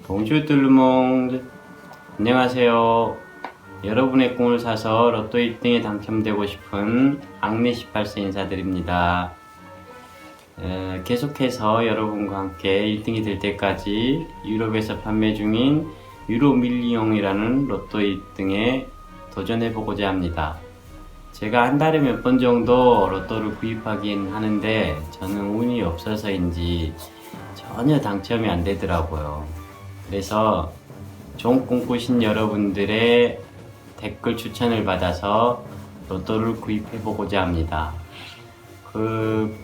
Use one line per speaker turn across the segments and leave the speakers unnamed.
Bonjour tout le monde. 안녕하세요. 여러분의 꿈을 사서 로또 1등에 당첨되고 싶은 악내 18세 인사드립니다. 계속해서 여러분과 함께 1등이 될 때까지 유럽에서 판매 중인 유로 밀리옹이라는 로또 1등에 도전해보고자 합니다. 제가 한 달에 몇 번 정도 로또를 구입하긴 하는데 저는 운이 없어서인지 전혀 당첨이 안 되더라고요. 그래서 좋은 꿈 꾸신 여러분들의 댓글 추천을 받아서 로또를 구입해보고자 합니다. 그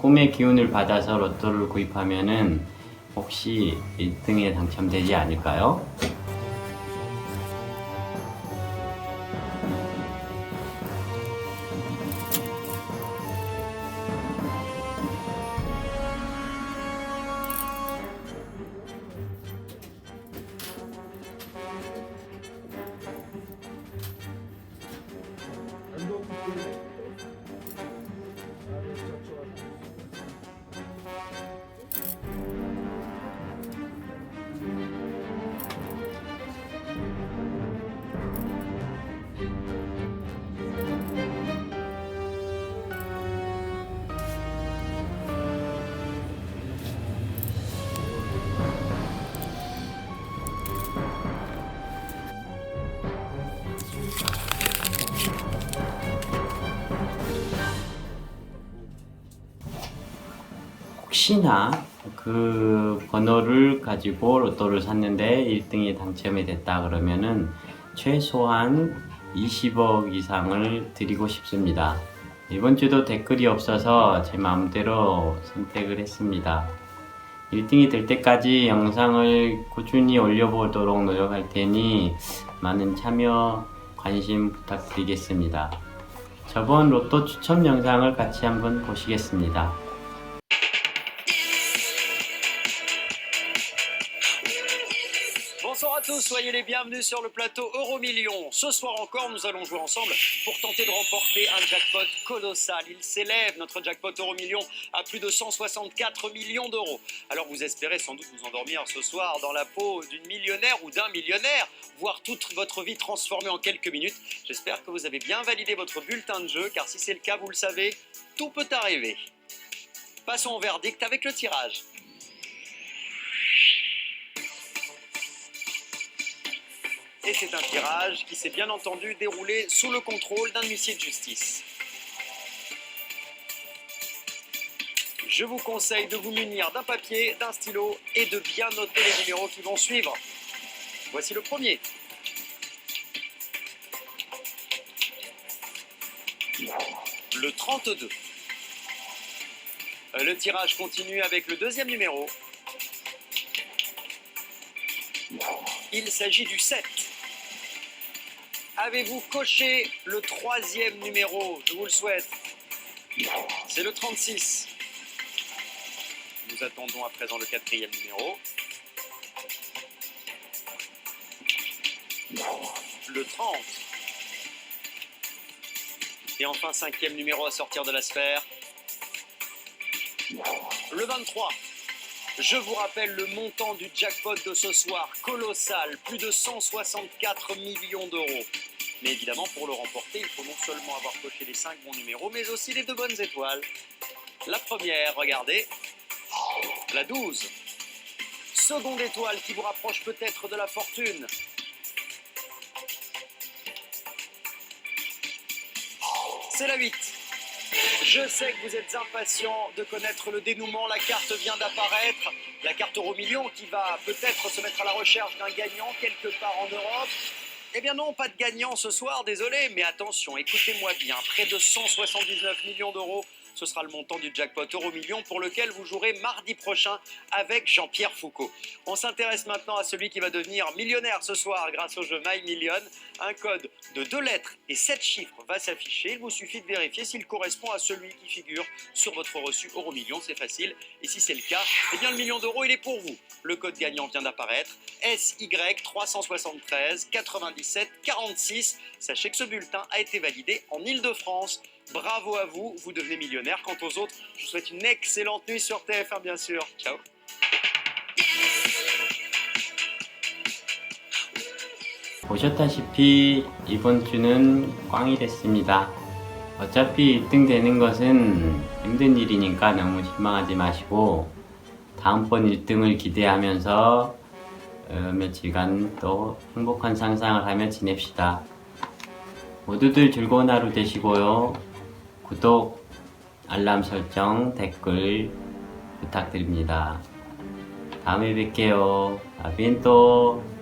꿈의 기운을 받아서 로또를 구입하면은 혹시 1등에 당첨되지 않을까요? 혹시나 그 번호를 가지고 로또를 샀는데 1등이 당첨이 됐다 그러면은 최소한 20억 이상을 드리고 싶습니다. 이번 주도 댓글이 없어서 제 마음대로 선택을 했습니다. 1등이 될 때까지 영상을 꾸준히 올려보도록 노력할 테니 많은 참여, 관심 부탁드리겠습니다. 저번 로또 추첨 영상을 같이 한번 보시겠습니다.
Bonsoir à tous, soyez les bienvenus sur le plateau Euromillions. Ce soir encore, nous allons jouer ensemble pour tenter de remporter un jackpot colossal. Il s'élève, notre jackpot Euromillions, à plus de 164 millions d'euros. Alors vous espérez sans doute vous endormir ce soir dans la peau d'une millionnaire ou d'un millionnaire, voir toute votre vie transformée en quelques minutes. J'espère que vous avez bien validé votre bulletin de jeu, car si c'est le cas, vous le savez, tout peut arriver. Passons au verdict avec le tirage. Et c'est un tirage qui s'est bien entendu déroulé sous le contrôle d'un huissier de justice. Je vous conseille de vous munir d'un papier, d'un stylo et de bien noter les numéros qui vont suivre. Voici le premier. Le 32. Le tirage continue avec le deuxième numéro. Il s'agit du 7. Avez-vous coché le troisième numéro? Je vous le souhaite. C'est le 36. Nous attendons à présent le quatrième numéro. Le 30. Et enfin, cinquième numéro à sortir de la sphère. Le 23. Je vous rappelle le montant du jackpot de ce soir, colossal, plus de 164 millions d'euros. Mais évidemment, pour le remporter, il faut non seulement avoir coché les 5 bons numéros, mais aussi les 2 bonnes étoiles. La première, regardez, la 12. Seconde étoile qui vous rapproche peut-être de la fortune. C'est la 8. Je sais que vous êtes impatient de connaître le dénouement. La carte vient d'apparaître. La carte Euromillions qui va peut-être se mettre à la recherche d'un gagnant quelque part en Europe. Eh bien non, pas de gagnant ce soir, désolé. Mais attention, écoutez-moi bien. Près de 179 millions d'euros. Ce sera le montant du jackpot Euromillions pour lequel vous jouerez mardi prochain avec Jean-Pierre Foucault. On s'intéresse maintenant à celui qui va devenir millionnaire ce soir grâce au jeu My Million. Un code de 2 lettres et 7 chiffres va s'afficher. Il vous suffit de vérifier s'il correspond à celui qui figure sur votre reçu Euromillions. C'est facile. Et si c'est le cas, eh bien le million d'euros, il est pour vous. Le code gagnant vient d'apparaître. SY 373 97 46. Sachez que ce bulletin a été validé en Île-de-France. Bravo à vous, vous devenez millionnaire. Quant aux autres, je vous souhaite une excellente nuit sur TF1 bien sûr. Ciao.
보셨다시피 이번 주는 꽝이 됐습니다. 어차피 1등 되는 것은 힘든 일이니까 너무 실망하지 마시고 다음번 1등을 기대하면서 며칠간 또 행복한 상상을 하며 지냅시다. 모두들 즐거운 하루 되시고요. 구독, 알람 설정, 댓글 부탁드립니다. 다음에 뵐게요. 아비엔또.